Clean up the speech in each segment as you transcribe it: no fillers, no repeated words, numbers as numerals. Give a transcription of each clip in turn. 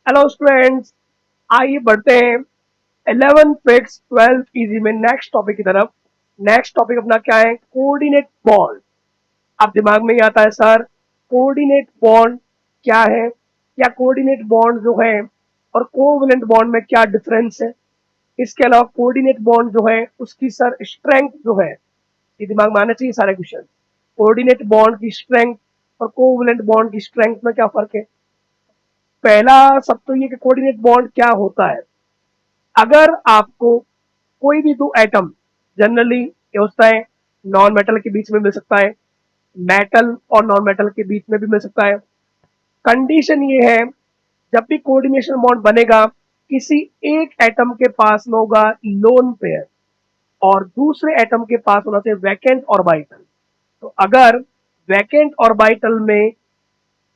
Hello students, आइए बढ़ते हैं 11 फिक्स 12 इजी में नेक्स्ट टॉपिक की तरफ। नेक्स्ट टॉपिक अपना क्या है? Coordinate bond. अब दिमाग में ही आता है सर, कोऑर्डिनेट बॉन्ड क्या है, या कोऑर्डिनेट बॉन्ड जो है और कोवलेंट बॉन्ड में क्या डिफरेंस है। इसके अलावा कोऑर्डिनेट बॉन्ड जो है उसकी सर स्ट्रेंथ जो है, ये दिमाग में आना चाहिए सारे क्वेश्चन। कोऑर्डिनेट बॉन्ड की स्ट्रेंथ और कोवलेंट बॉन्ड की स्ट्रेंथ में क्या फर्क है। पहला सब तो ये कि कोऑर्डिनेट बॉन्ड क्या होता है। अगर आपको कोई भी दो एटम, जनरली ये होता है नॉन मेटल के बीच में मिल सकता है, मेटल और नॉन मेटल के बीच में भी मिल सकता है। कंडीशन ये है, जब भी कोऑर्डिनेशन बॉन्ड बनेगा किसी एक एटम के पास में होगा लोन पेयर और दूसरे एटम के पास होना चाहिए वैकेंट ऑर्बिटल। तो अगर वैकेंट ऑर्बिटल में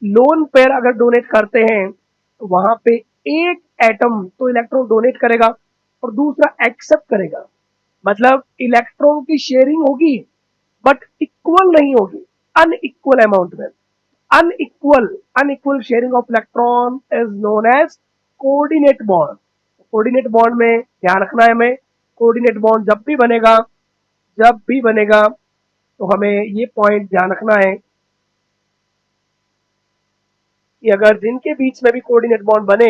लोन पेयर अगर डोनेट करते हैं तो वहां पे एक एटम तो इलेक्ट्रॉन डोनेट करेगा और दूसरा एक्सेप्ट करेगा। मतलब इलेक्ट्रॉन की शेयरिंग होगी बट इक्वल नहीं होगी, अनइक्वल अमाउंट में। Unequal unequal sharing of electron is known as coordinate bond. Coordinate bond में ध्यान रखना है हमें, कोऑर्डिनेट बॉन्ड जब भी बनेगा तो हमें ये पॉइंट ध्यान रखना है कि अगर जिनके बीच में भी कोऑर्डिनेट बॉन्ड बने,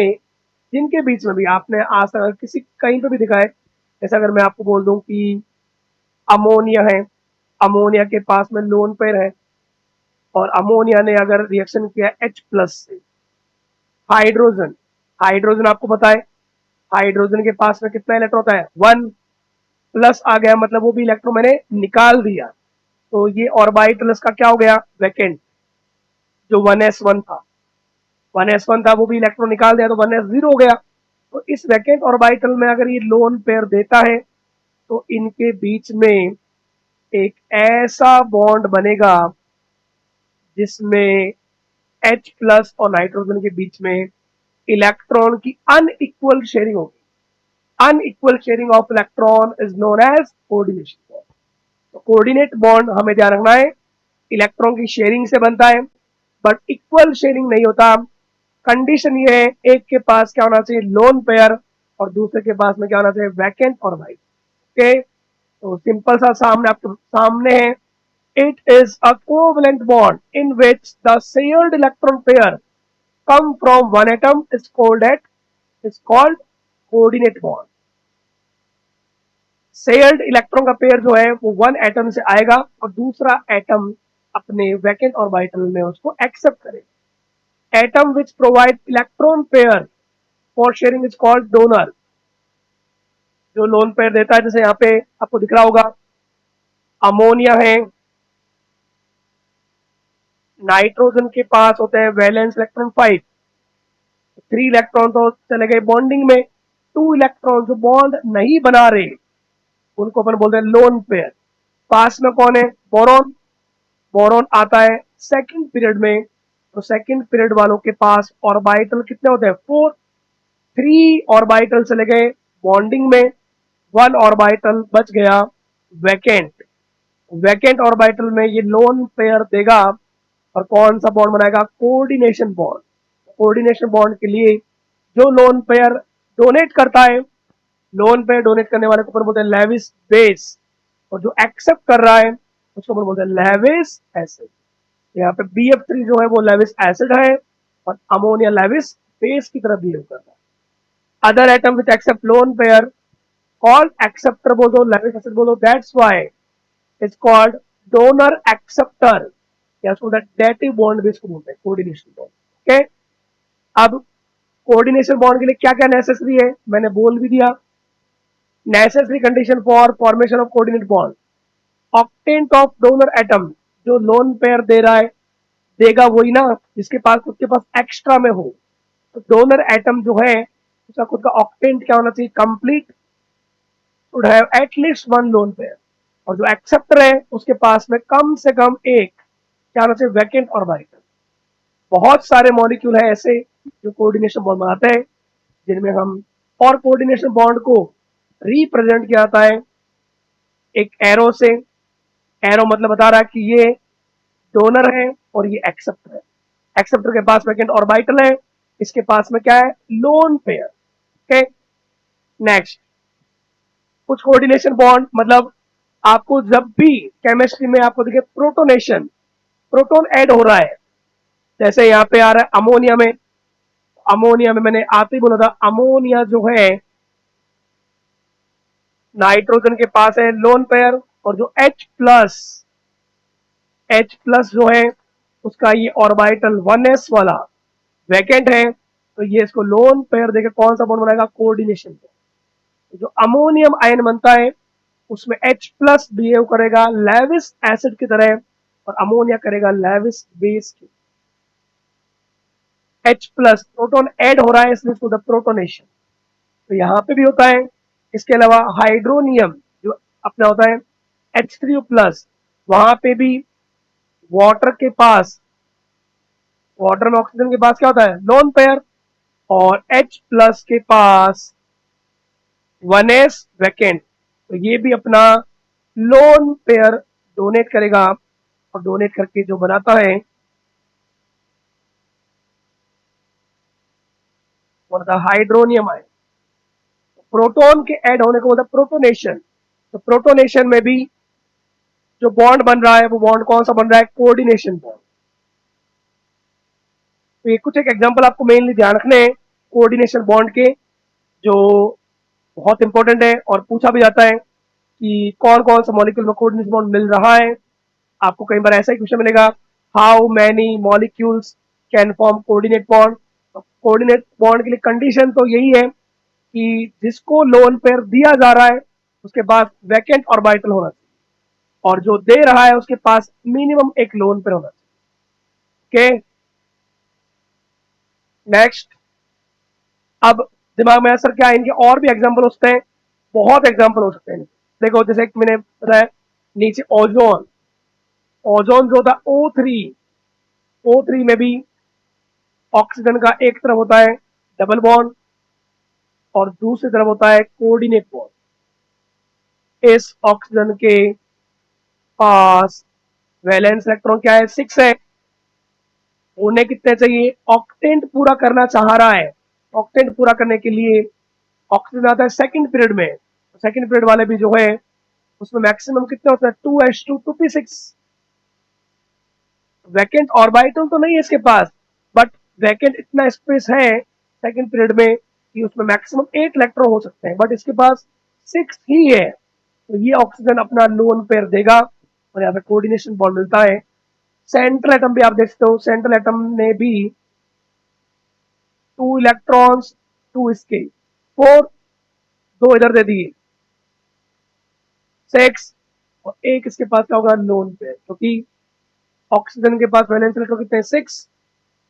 जिनके बीच में भी आपने आज तक किसी कहीं पे भी दिखा है, जैसे अगर मैं आपको बोल दूं कि अमोनिया है, अमोनिया के पास में लोन पेयर है और अमोनिया ने अगर रिएक्शन किया H प्लस से हाइड्रोजन, हाइड्रोजन आपको पता है हाइड्रोजन के पास में कितना इलेक्ट्रॉन होता है, 1 प्लस आ गया, मतलब वो भी इलेक्ट्रॉन मैंने निकाल दिया। तो ये ऑर्बिटल्स का क्या हो गया, वैकेंट। जो 1s1 था, 1s1 था वो भी इलेक्ट्रॉन निकाल दिया तो 1s0 हो गया। तो इस वैकेंट ऑर्बिटल में अगर ये लोन पेयर देता है तो इनके बीच में एक ऐसा बॉन्ड बनेगा जिसमें H प्लस और नाइट्रोजन के बीच में इलेक्ट्रॉन की अनइक्वल शेयरिंग होगी। Unequal sharing of electron is known as coordination bond. तो कोऑर्डिनेट बॉन्ड हमें ध्यान रखना है, इलेक्ट्रॉन की शेयरिंग से बनता है बट इक्वल शेयरिंग नहीं होता। कंडीशन ये है, एक के पास क्या होना चाहिए, लोन पेयर, और दूसरे के पास में क्या होना चाहिए, वैकेंट और वाइट। ओके, तो सिंपल सा सामने आपके सामने है, it is a covalent bond in which the shared electron pair come from one atom is called coordinate bond। Shared electron का पेयर जो है वो वन एटम से आएगा और दूसरा एटम अपने वैकेंट ऑर्बिटल में उसको एक्सेप्ट करेगा। Atom which provide electron pair for sharing is called donor. जो लोन पेयर देता है, जैसे यहाँ पे आपको दिख रहा होगा अमोनिया है, नाइट्रोजन के पास होते हैं वैलेंस इलेक्ट्रॉन 5, 3 इलेक्ट्रॉन तो चले गए बॉन्डिंग में, 2 इलेक्ट्रॉन जो बॉन्ड नहीं बना रहे उनको अपन बोलते हैं लोन पेयर। पास में कौन है, बोरॉन। बोरॉन आता है सेकंड पीरियड में, तो सेकंड पीरियड वालों के पास ऑर्बिटल कितने होते हैं, 4। 3 ऑर्बिटल चले गए बॉन्डिंग में, 1 ऑर्बिटल बच गया वैकेंट। वैकेंट ऑर्बिटल में ये लोन पेयर देगा और कौन सा बॉन्ड बनाएगा, कोऑर्डिनेशन बॉन्ड। कोऑर्डिनेशन बॉन्ड के लिए जो लोन पेयर डोनेट करता है, लोन पेयर डोनेट करने वाले को अपन बोलते हैं लेविस बेस, और जो एक्सेप्ट कर रहा है उसको अपन बोलते हैं लेविस एसिड। यहाँ पे BF3 जो है वो लेविस एसिड है और अमोनिया लेविस बेस की तरह बिहेव कर रहा है। Other atom which accept lone pair called acceptor बोल दो, लेविस एसिड बोल दो, that's why it's called donor acceptor, या उसको डेटिव बॉन्ड भी इसको बोलते हैं, कोऑर्डिनेशन बॉन्ड। ओके, अब कोऑर्डिनेशन बॉन्ड के लिए क्या क्या नेसेसरी है मैंने बोल भी दिया। Necessary condition for formation of coordinate bond, octant of donor atom. जो लोन पेयर दे रहा है देगा वही ना जिसके पास उसके पास एक्स्ट्रा में हो। तो डोनर एटम जो है उसका खुद का ऑक्टेंट क्या होना चाहिए, complete, should have at least 1 lone pair. और जो एक्सेप्टर है उसके पास में कम से कम एक क्या होना चाहिए, वैकेंट ऑर्बिटल। बहुत सारे मॉलिक्यूल है ऐसे जो कोऑर्डिनेशन बॉन्ड बनाते हैं, जिनमें हम और कोऑर्डिनेशन बॉन्ड को रिप्रेजेंट किया जाता है एक एरो से। एरो मतलब बता रहा है कि ये डोनर है और ये एक्सेप्टर है। एक्सेप्टर के पास वैकेंट ऑर्बिटल है इसके पास में क्या है, लोन पेयर। ओके, नेक्स्ट, कुछ कोऑर्डिनेशन बॉन्ड, मतलब आपको जब भी केमिस्ट्री में आपको देखिए प्रोटोनेशन, प्रोटोन ऐड हो रहा है, जैसे यहाँ पे आ रहा है अमोनिया में, अमोनिया में मैंने आते ही बोला था अमोनिया जो है नाइट्रोजन के पास है लोन पेयर, और जो H प्लस जो है उसका ये ऑर्बिटल 1s वाला वैकेंट है, तो ये इसको लोन पेयर देके कौन सा बॉन्ड बनाएगा, कोऑर्डिनेशन बॉन्ड। जो अमोनियम आयन बनता है उसमें H प्लस बिहेव करेगा लेविस एसिड की तरह, और अमोनिया करेगा लेविस बेस की। H प्लस प्रोटोन ऐड हो रहा है इसलिए इसको प्रोटोनेशन, तो यहां पे भी होता है। इसके अलावा हाइड्रोनियम जो अपना होता है H3O प्लस, वहां पे भी वाटर के पास, वाटर में ऑक्सीजन के पास क्या होता है, लोन पेयर, और H प्लस के पास 1s वैकेंट, तो ये भी अपना लोन पेयर डोनेट करेगा, और डोनेट करके जो बनाता है वो होता है हाइड्रोनियम आयन। प्रोटोन के ऐड होने को बोलता है प्रोटोनेशन, तो प्रोटोनेशन में भी जो बॉन्ड बन रहा है वो बॉन्ड कौन सा बन रहा है, कोऑर्डिनेशन बॉन्ड। तो ये कुछ एक एग्जांपल आपको मेनली ध्यान रखने हैं कोऑर्डिनेशन बॉन्ड के, जो बहुत इंपॉर्टेंट है और पूछा भी जाता है कि कौन कौन सा मॉलिक्यूल में कोऑर्डिनेशन बॉन्ड मिल रहा है। आपको कई बार ऐसा ही क्वेश्चन मिलेगा, how many molecules can form coordinate bond. Coordinate bond के लिए कंडीशन तो यही है कि जिसको लोन पेयर दिया जा रहा है उसके पास वैकेंट ऑर्बिटल होना चाहिए, और जो दे रहा है उसके पास मिनिमम एक लोन पेयर होना चाहिए। ओके, नेक्स्ट, अब दिमाग में असर क्या है, इनके और भी एग्जाम्पल हो सकते हैं, बहुत एग्जाम्पल हो सकते हैं। देखो जैसे मैंने बताया नीचे ओजोन, ओजोन जो होता है O3, O3 में भी ऑक्सीजन का एक तरफ होता है डबल बॉन्ड और दूसरी तरफ होता है कोऑर्डिनेट बॉन्ड। इस ऑक्सीजन के पास वैलेंस इलेक्ट्रॉन क्या है, 6 है, होने कितने चाहिए, ऑक्टेंट पूरा करना चाह रहा है। ऑक्टेंट पूरा करने के लिए ऑक्सीजन आता है सेकंड पीरियड में, सेकंड पीरियड वाले भी जो है उसमें मैक्सिमम कितने होता है, 2s2 2p6। वैकेंट ऑर्बिटल तो नहीं है इसके पास, बट वैकेंट इतना स्पेस है सेकंड पीरियड में कि उसमें मैक्सिमम 8 इलेक्ट्रॉन हो सकते हैं, बट इसके पास 6 ही है, तो ये ऑक्सीजन अपना लोन पेयर देगा, और यहाँ पे कोऑर्डिनेशन बॉन्ड मिलता है। सेंट्रल एटम भी आप देख सकते हो, सेंट्रल एटम ने भी 2 इलेक्ट्रॉन्स, 2 इसके 4, 2 इधर दे दिए 6, और एक इसके पास क्या होगा, लोन पेयर, क्योंकि ऑक्सीजन के पास वैलेंस इलेक्ट्रॉन कितने हैं, 6,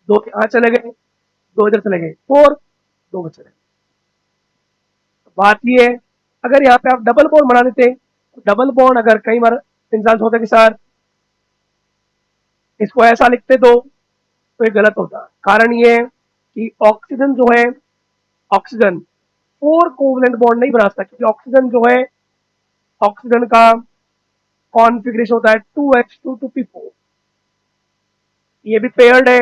2 यहाँ चले गए, 2 इधर चले गए 4, 2 बच रहे। बात ये है, अगर यहाँ पे आप डबल बॉन्ड बना देते, डबल बॉन्ड अगर कई बार इंसान सोचता कि सर इसको ऐसा लिखते तो ये गलत होता। कारण ये है कि ऑक्सीजन जो है, ऑक्सीजन 4 कोवलेंट बॉन्ड नहीं बना सकता, क्योंकि ऑक्सीजन जो है, ऑक्सीजन का कॉन्फ़िगरेशन होता है 2h2 2p4, ये भी पेयर्ड है।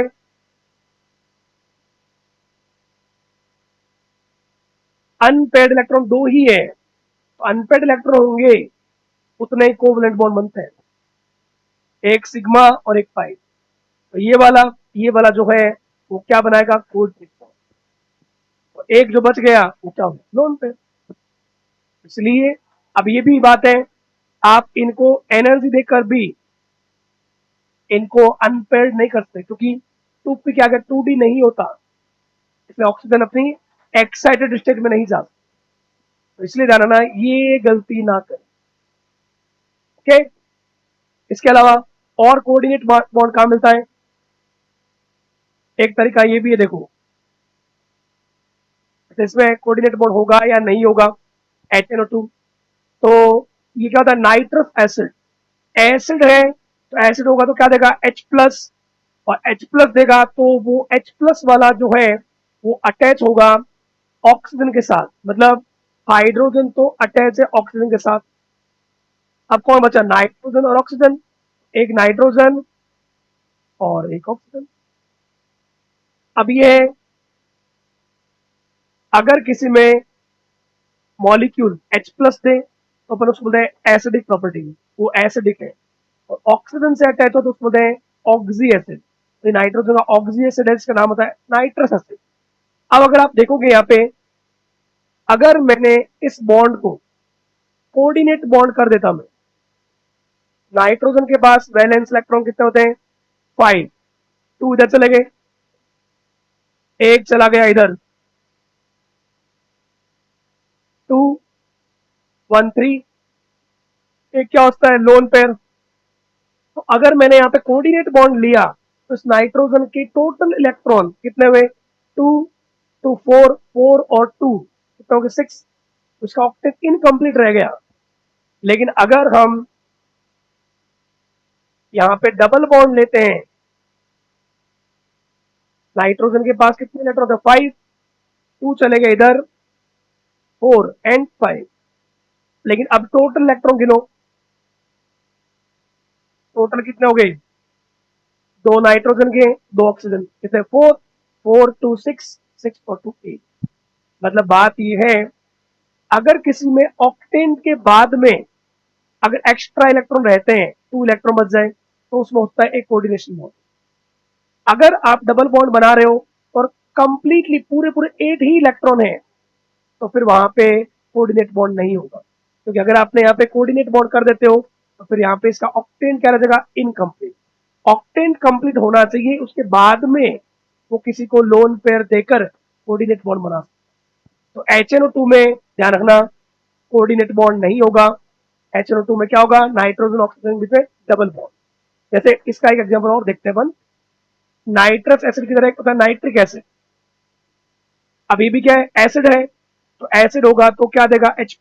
अनपेयर्ड इलेक्ट्रॉन 2 ही है, तो अनपेयर्ड इलेक्ट्रॉन होंगे उतने ही कोवलेंट बॉन्ड बनते हैं, एक सिग्मा और एक पाई। तो ये वाला जो है वो क्या बनाएगा, कोऑर्डिनेट बॉन्ड, और एक जो बच गया वो क्या होगा, लोन पेयर। इसलिए अब ये भी बात है, आप इनको एनर्जी देकर भी इनको अनपेयर्ड नहीं करते, क्योंकि 2p के आगे 2d नहीं होता, इसलिए ऑक्सीजन अपनी एक्साइटेड स्टेट में नहीं जा सकता, तो इसलिए ध्यान रखना ये गलती ना करें। ओके, इसके अलावा और कोऑर्डिनेट बॉन्ड कहां मिलता है, एक तरीका ये भी है, देखो इसमें कोऑर्डिनेट बॉन्ड होगा या नहीं होगा, HNO2, तो ये क्या होता है, नाइट्रस एसिड, एसिड है तो एसिड होगा तो क्या देगा, H प्लस, और H प्लस देगा तो वो H प्लस वाला जो है वो अटैच होगा ऑक्सीजन के साथ, मतलब हाइड्रोजन तो अटैच है ऑक्सीजन के साथ। अब कौन बचा, नाइट्रोजन और ऑक्सीजन, एक नाइट्रोजन और एक ऑक्सीजन। अब ये है अगर किसी में मॉलिक्यूल H+ दे तो अपन उसको बोलते हैं एसिडिक प्रॉपर्टी, वो एसिडिक है। और ऑक्सीजन से अटैच हो तो उसको बोलते हैं ऑक्सी एसिड। तो नाइट्रोजन का ऑक्सी एसिड है, जिसका नाम होता है नाइट्रस एसिड। अब अगर आप देखोगे यहाँ पे, अगर मैंने इस बॉन्ड को कोऑर्डिनेट बॉन्ड कर देता मैं, नाइट्रोजन के पास वैलेंस इलेक्ट्रॉन कितने होते हैं 5, 2 इधर चले गए, एक चला गया इधर, 2 1 3, एक क्या होता है लोन पेयर। तो अगर मैंने यहाँ पे कोऑर्डिनेट बॉन्ड लिया तो इस नाइट्रोजन के टोटल इलेक्ट्रॉन कितने हुए 2 2 4 4 और 2 कितने हो गए 6, उसका ऑक्टेट इनकम्प्लीट रह गया। लेकिन अगर हम यहाँ पे डबल बॉन्ड लेते हैं, नाइट्रोजन के पास कितने इलेक्ट्रॉन थे 5, 2 चले गए इधर 4 एंड 5, लेकिन अब टोटल इलेक्ट्रॉन गिनो, टोटल कितने हो गए, 2 नाइट्रोजन के 2 ऑक्सीजन, कितने 4 4 2 6 6 और 2 8। मतलब बात यह है, अगर किसी में ऑक्टेन के बाद में अगर एक्स्ट्रा इलेक्ट्रॉन रहते हैं, 2 इलेक्ट्रॉन बच जाए, तो उसमें होता है एक कोऑर्डिनेशन बॉन्ड। अगर आप डबल बॉन्ड बना रहे हो और कंप्लीटली पूरे पूरे 8 ही इलेक्ट्रॉन है, तो फिर वहां पे कोऑर्डिनेट बॉन्ड नहीं होगा, क्योंकि अगर आपने यहाँ पे कोऑर्डिनेट बॉन्ड कर देते हो तो फिर यहाँ पे इसका ऑक्टेन क्या रह जाएगा इनकम्प्लीट। ऑक्टेन कंप्लीट होना चाहिए, उसके बाद में वो किसी को लोन पेयर देकर कोऑर्डिनेट बॉन्ड बना सकते। तो HNO2 में ध्यान रखना कोऑर्डिनेट बॉन्ड नहीं होगा। HNO2 में क्या होगा, नाइट्रोजन ऑक्सीजन बीच में डबल बॉन्ड। जैसे इसका एक एग्जांपल और देखते हैं अपन, नाइट्रस एसिड की तरह एक होता है नाइट्रिक एसिड, अभी भी क्या है एसिड है, तो एसिड होगा तो क्या देगा H+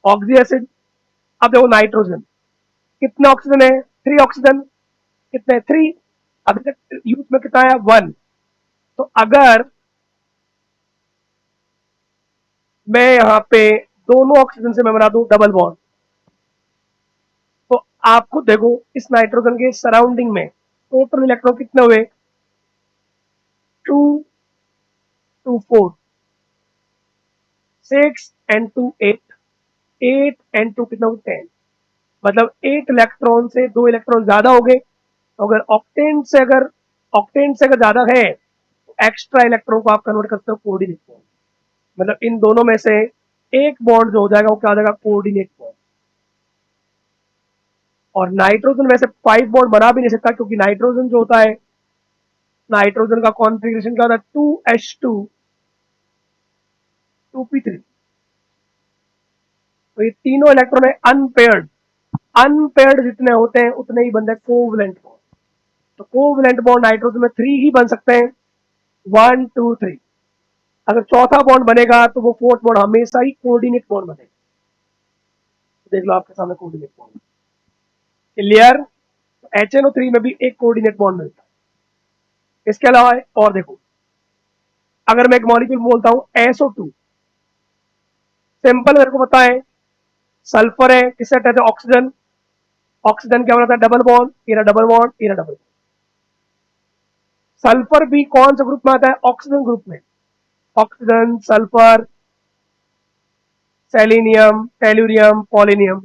ऑक्सी एसिड। अब देखो नाइट्रोजन कितने ऑक्सीजन है 3 ऑक्सीजन, कितने 3, अभी तक यूज में कितना है 1। तो अगर मैं यहाँ पे दोनों ऑक्सीजन से मैं बना दूं डबल बॉन्ड, तो आप खुद देखो इस नाइट्रोजन के सराउंडिंग में टोटल इलेक्ट्रॉन कितने हुए 2 2 4 6 एंड 2 8, 8 एंड 2 कितना 10, मतलब 8 इलेक्ट्रॉन से 2 इलेक्ट्रॉन ज्यादा हो गए। तो अगर ऑक्टेन से अगर ज्यादा है तो एक्स्ट्रा इलेक्ट्रॉन को आप कन्वर्ट करते हो कोऑर्डिनेट बॉन्ड। मतलब इन दोनों में से एक बॉन्ड जो हो जाएगा वो क्या हो जाएगा कोऑर्डिनेट बॉन्ड। और नाइट्रोजन वैसे 5 बॉन्ड बना भी नहीं सकता, क्योंकि नाइट्रोजन जो होता है, नाइट्रोजन का कॉन्फ़िगरेशन क्या होता है 2H2 2p3। तो ये तीनों इलेक्ट्रॉन है अनपेयर्ड, अनपेयर्ड जितने होते हैं उतने ही बनते हैं कोवलेंट बॉन्ड। तो कोवलेंट बॉन्ड नाइट्रोजन में 3 ही बन सकते हैं, 1 2 3। अगर चौथा बॉन्ड बनेगा तो वो फोर्थ बॉन्ड हमेशा ही कोऑर्डिनेट बॉन्ड बनेगा। देख लो आपके सामने कोऑर्डिनेट बॉन्ड क्लियर। HNO3 में भी एक कोऑर्डिनेट बॉन्ड मिलता है। इसके अलावा और देखो, अगर मैं एक मॉलिक्यूल बोलता हूं SO2, सिंपल मेरे को पता है सल्फर है, किससे अटैच है ऑक्सीजन, ऑक्सीजन क्या बनाता है डबल बॉन्ड, ये डबल बॉन्ड, ये डबल बॉन्ड। सल्फर भी कौन सा ग्रुप में आता है ऑक्सीजन ग्रुप में, oxygen sulphur selenium tellurium polonium,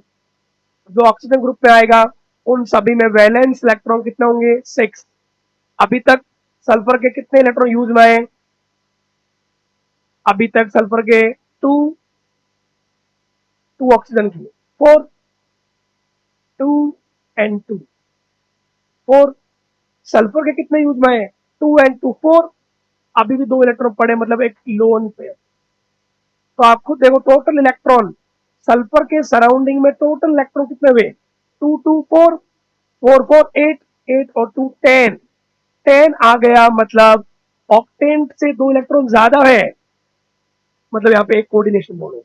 जो ऑक्सीजन ग्रुप में आएगा उन सभी में वैलेंस इलेक्ट्रॉन कितने होंगे 6। अभी तक सल्फर के कितने इलेक्ट्रॉन यूज में आए, अभी तक सल्फर के 2 2 ऑक्सीजन की 4 2 एंड 2 4, सल्फर के कितने यूज में आए 2 एंड 2 4, अभी भी 2 इलेक्ट्रॉन पड़े, मतलब एक लोन पेयर। तो आप खुद देखो टोटल इलेक्ट्रॉन सल्फर के सराउंडिंग में टोटल इलेक्ट्रॉन कितने हुए 2 2 4 4 4 8 8 और 2 10, 10 आ गया, मतलब ऑक्टेन से 2 इलेक्ट्रॉन ज्यादा है, मतलब यहाँ पे एक कोऑर्डिनेशन बॉन्ड है।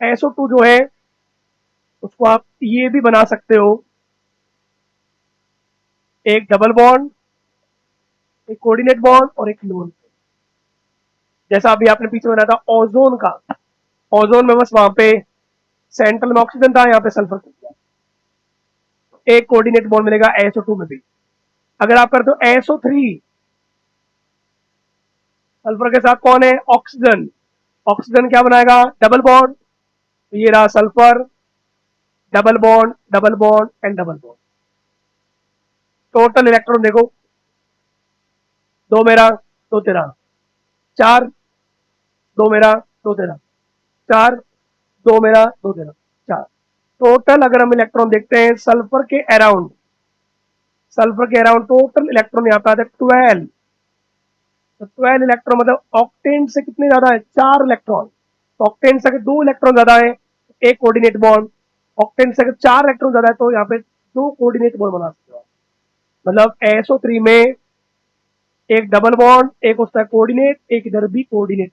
SO2 जो है उसको आप ये भी बना सकते हो, एक डबल बॉन्ड, एक कोऑर्डिनेट बॉन्ड और एक लोन। जैसा अभी आपने पीछे बनाया था ओजोन का, ओजोन में बस वहां पे सेंट्रल में ऑक्सीजन था, यहाँ पे सल्फर था, एक कोऑर्डिनेट बॉन्ड मिलेगा SO2 में भी। अगर आप करते हो SO3, सल्फर के साथ कौन है? ऑक्सीजन। ऑक्सीजन क्या बनाएगा? Double bond. तो ये रहा sulphur, double bond, double bond and double bond. Total electron देखो, दो मेरा, दो तेरा, चार, दो मेरा, दो तेरा, चार, दो मेरा, दो तेरा, चार। टोटल अगर हम इलेक्ट्रॉन देखते हैं सल्फर के अराउंड, सल्फर के अराउंड टोटल इलेक्ट्रॉन यहाँ पे आता है 12। तो 12 इलेक्ट्रॉन मतलब ऑक्टेन से कितने ज्यादा है? 4 इलेक्ट्रॉन। तो ऑक्टेन से अगर 2 इलेक्ट्रॉन ज्यादा है, एक कोऑर्डिनेट बॉन्ड। ऑक्टेन से अगर 4 इलेक्ट्रॉन ज्यादा है तो यहाँ पे 2 कोऑर्डिनेट बॉन्ड बना सकते हो। मतलब SO3 में एक डबल बॉन्ड, एक होता है कोऑर्डिनेट, एक इधर भी कोऑर्डिनेट।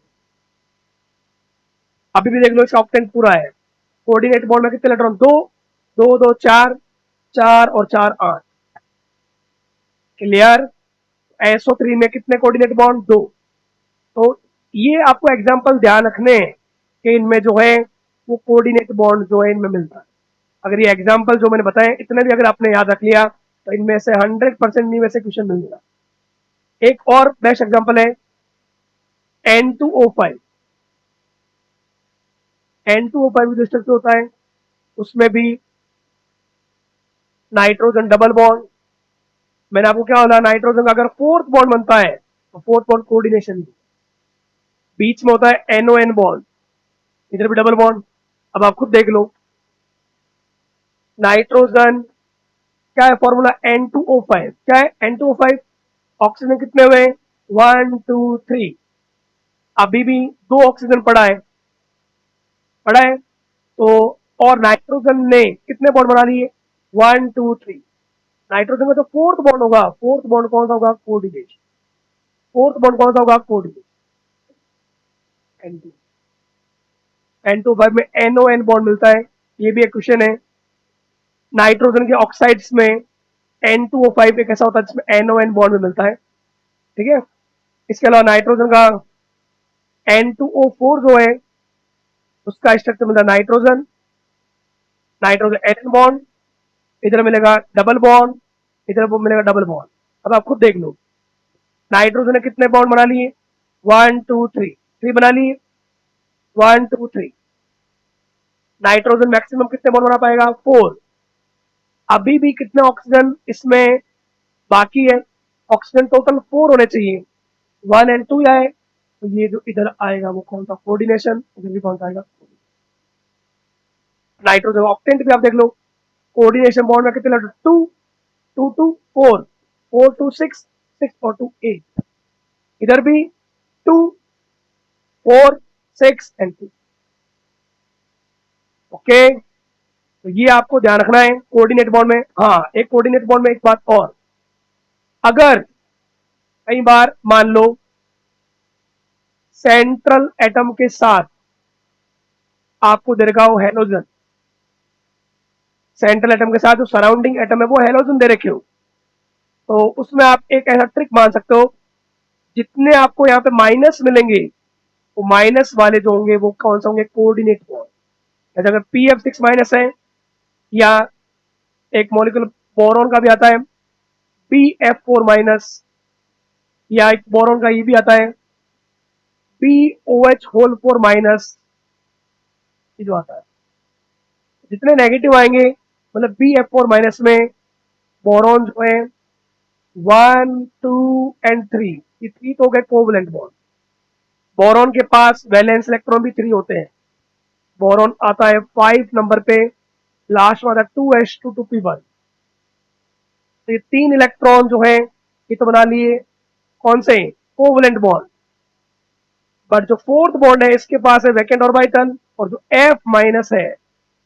अभी भी देख लो इसका ऑक्टेन पूरा है। कोऑर्डिनेट बॉन्ड में कितने इलेक्ट्रॉन? दो, दो दो चार, चार और चार 8। क्लियर? SO3 में कितने कोऑर्डिनेट बॉन्ड? दो। तो ये आपको एग्जांपल ध्यान रखने हैं कि इनमें जो है वो कोऑर्डिनेट बॉन्ड जो है इनमें मिलता है। अगर ये एग्जांपल जो मैंने बताए इतने भी अगर आपने याद रख लिया तो इनमें से 100% इनमें से क्वेश्चन मिल जाएगा। एक और बेस्ट एग्जांपल है N2O5। N2O5 जो स्ट्रक्चर होता है उसमें भी नाइट्रोजन डबल बॉन्ड। मैंने आपको क्या बोला? नाइट्रोजन का अगर फोर्थ बॉन्ड बनता है तो फोर्थ बॉन्ड कोऑर्डिनेशन, बीच में होता है NON बॉन्ड, इधर भी डबल बॉन्ड। अब आप खुद देख लो, नाइट्रोजन क्या है फॉर्मूला? N2O5। क्या है? N2O5। ऑक्सीजन कितने हुए? 1 2 3। अभी भी दो ऑक्सीजन पड़ा है, पड़ा है तो, और नाइट्रोजन ने कितने बॉन्ड बना लिए? 1 2 3। नाइट्रोजन का तो फोर्थ बॉन्ड होगा, फोर्थ बॉन्ड कौन सा होगा? कोऑर्डिनेशन। फोर्थ बॉन्ड कौन सा होगा? कोऑर्डिनेशन। N2। N2O5 में NON बॉन्ड मिलता है, ये भी एक क्वेश्चन है। नाइट्रोजन के ऑक्साइड्स में N2O5 एक ऐसा होता है जिसमें NON बॉन्ड में मिलता है, ठीक है। इसके अलावा नाइट्रोजन का N2O4 जो है उसका स्ट्रक्चर मिलता है नाइट्रोजन, नाइट्रोजन N बॉन्ड, इधर मिलेगा डबल बॉन्ड, इधर वो मिलेगा डबल बॉन्ड। अब आप खुद देख लो, नाइट्रोजन ने कितने बॉन्ड बना लिए? 1 2 3, 3 बना लिए, 1 2 3। नाइट्रोजन मैक्सिमम कितने बॉन्ड बना पाएगा? 4। अभी भी कितने ऑक्सीजन इसमें बाकी है? ऑक्सीजन टोटल 4 होने चाहिए, 1 एंड 2 आए तो ये जो इधर आएगा वो कौन सा? कोऑर्डिनेशन। इधर भी कौन सा आएगा? नाइट्रोजन ऑक्टेन भी आप देख लो, कोऑर्डिनेशन बॉन्ड में कितने लेटर? 2 2 2 4, 4 2 6, 6 और 2 8। इधर भी 2 4 6 एंड 2। ओके, तो ये आपको ध्यान रखना है कोऑर्डिनेट बॉन्ड में। हाँ, एक कोऑर्डिनेट बॉन्ड में एक बात और, अगर कई बार मान लो सेंट्रल एटम के साथ आपको दे रखा हो हेलोजन, सेंट्रल एटम के साथ जो सराउंडिंग एटम है वो हेलोजन दे रखे हो, तो उसमें आप एक ऐसा ट्रिक मान सकते हो, जितने आपको यहाँ पे माइनस मिलेंगे वो माइनस वाले जो होंगे वो कौन सा होंगे? Coordinate bond. जैसे अगर PF6 माइनस है, या एक मॉलिक्यूल बोरॉन का भी आता है BF4 माइनस, या एक बोरॉन का ये भी आता है BOH4 माइनस, ये जो आता है जितने नेगेटिव आएंगे, मतलब BF4 माइनस में बोरॉन जो है 1 2 एंड 3, ये 3 तो हो गए कोवलेंट बॉन्ड। बोरॉन के पास वैलेंस इलेक्ट्रॉन भी 3 होते हैं। बोरॉन आता है 5 नंबर पे, लास्ट में आता है 2s2 2p1। तो ये 3 इलेक्ट्रॉन जो है ये तो बना लिए कौन से? Covalent bond. बट जो फोर्थ बॉन्ड है इसके पास है वैकेंट ऑर्बिटल, और जो F माइनस है,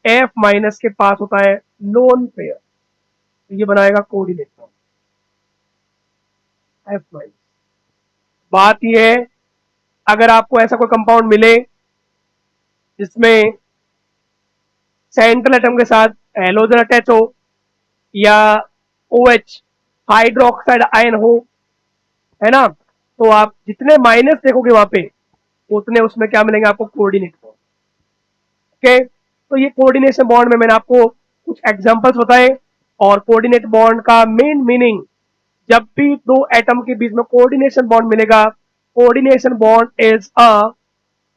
F माइनस के पास होता है लोन पेयर, तो ये बनाएगा कोऑर्डिनेट बॉन्ड F माइनस। बात ये है, अगर आपको ऐसा कोई कंपाउंड मिले जिसमें सेंट्रल एटम के साथ हेलोजन अटैच हो, या OH हाइड्रोक्साइड आयन हो, है ना, तो आप जितने माइनस देखोगे वहां पे उतने उसमें क्या मिलेंगे आपको? Coordinate bond. ओके, तो ये कोऑर्डिनेशन बॉन्ड में मैंने आपको कुछ एग्जांपल्स बताए, और कोऑर्डिनेट बॉन्ड का मेन मीनिंग, जब भी दो एटम के बीच में कोऑर्डिनेशन बॉन्ड मिलेगा coordination bond is a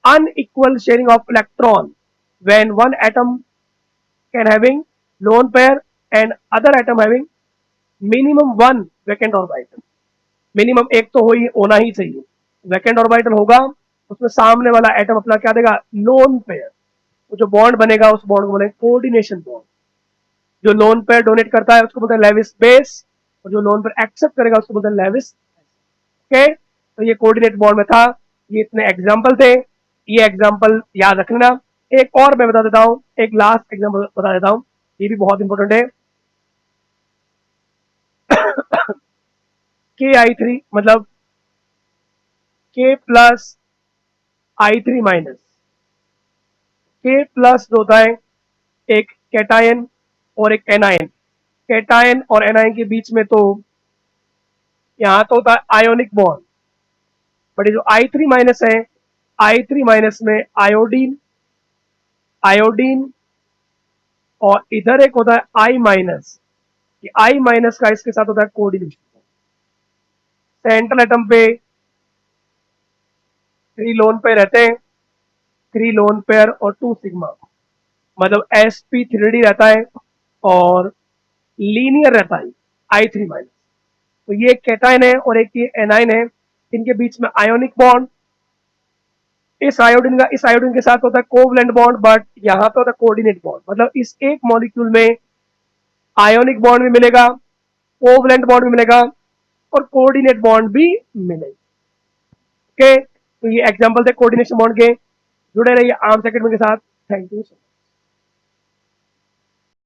unequal sharing of electron when one atom can having lone pair and other atom having minimum one vacant orbital. Minimum एक तो होना ही चाहिए. वैकेंट ऑर्बिटल होगा, उसमें सामने वाला एटम अपना क्या देगा, लोन पेयर. तो जो बॉन्ड बनेगा उस बॉन्ड को बोलेंगे कोऑर्डिनेशन बॉन्ड. जो लोन पेयर डोनेट करता है उसको बोलते हैं लेविस बेस, और जो लोन पेयर एक्सेप्ट करेगा उसको बोलते हैं लेविस. ओके, तो ये कोऑर्डिनेट बॉन्ड में था. ये इतने एग्जाम्पल थे, ये एग्जाम्पल याद रखना. एक और मैं बता देता हूं, एक लास्ट एग्जाम्पल बता देता हूं, ये भी बहुत इंपॉर्टेंट है. KI3 मतलब K plus I3 minus. K plus जो होता है एक कैटायन और एक एनायन. कैटायन और एनायन के बीच में तो यहां तो होता है आयोनिक बॉन्ड, बट जो I3 माइनस है, I3 माइनस में आयोडीन, आयोडीन, और इधर एक होता है I माइनस. I माइनस का इसके साथ होता है कोऑर्डिनेशन. सेंट्रल एटम पे 3 लोन पेयर रहते हैं, 3 लोन पेयर और 2 सिग्मा, मतलब sp3d रहता है और लीनियर रहता है I3 माइनस. तो ये एक कैटायन है और एक ये एनाइन है, इनके बीच में आयोनिक बॉन्ड. इस आयोडीन के साथ होता है कोवलेंट बॉन्ड, बट यहां पे होता है कोऑर्डिनेट बॉन्ड. मतलब इस एक मॉलिक्यूल में आयोनिक बॉन्ड भी मिलेगा, कोवलेंट बॉन्ड भी मिलेगा और कोऑर्डिनेट बॉन्ड भी मिलेगा. ओके, तो ये एग्जांपल थे कोऑर्डिनेशन बॉन्ड के. जुड़े रहिए आर्म्स एकेडमी के साथ. Thank you.